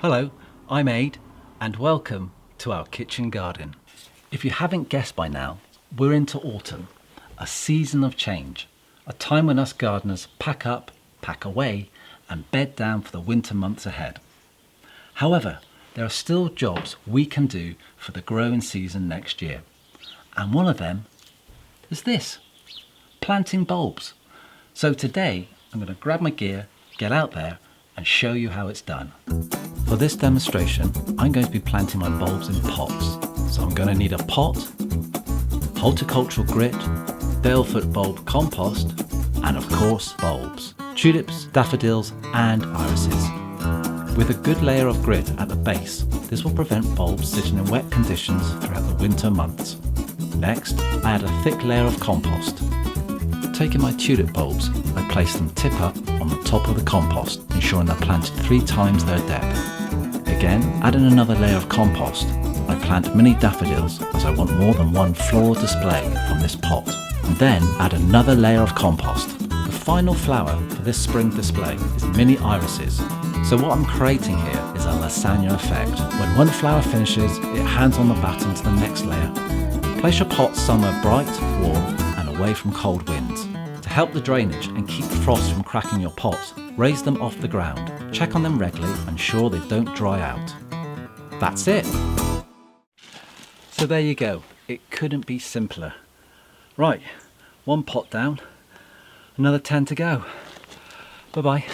Hello, I'm Aid and welcome to our kitchen garden. If you haven't guessed by now, we're into autumn, a season of change, a time when us gardeners pack up, pack away and bed down for the winter months ahead. However, there are still jobs we can do for the growing season next year. And one of them is this, planting bulbs. So today I'm going to grab my gear, get out there and show you how it's done. For this demonstration, I'm going to be planting my bulbs in pots. So I'm going to need a pot, horticultural grit, Dalefoot bulb compost, and of course bulbs, tulips, daffodils and irises. With a good layer of grit at the base, this will prevent bulbs sitting in wet conditions throughout the winter months. Next, I add a thick layer of compost. Taking my tulip bulbs, I place them tip up on the top of the compost, ensuring they're planted 3 times their depth. Again, adding another layer of compost, I plant mini daffodils as I want more than one floral display from this pot. And then add another layer of compost. The final flower for this spring display is mini irises. So what I'm creating here is a lasagna effect. When one flower finishes, it hands on the baton to the next layer. Place your pot somewhere bright, warm and away from cold winds. To help the drainage and keep the frost from cracking your pot, raise them off the ground. Check on them regularly and ensure they don't dry out. That's it! So there you go, it couldn't be simpler. Right, 1 pot down, another 10 to go. Bye bye.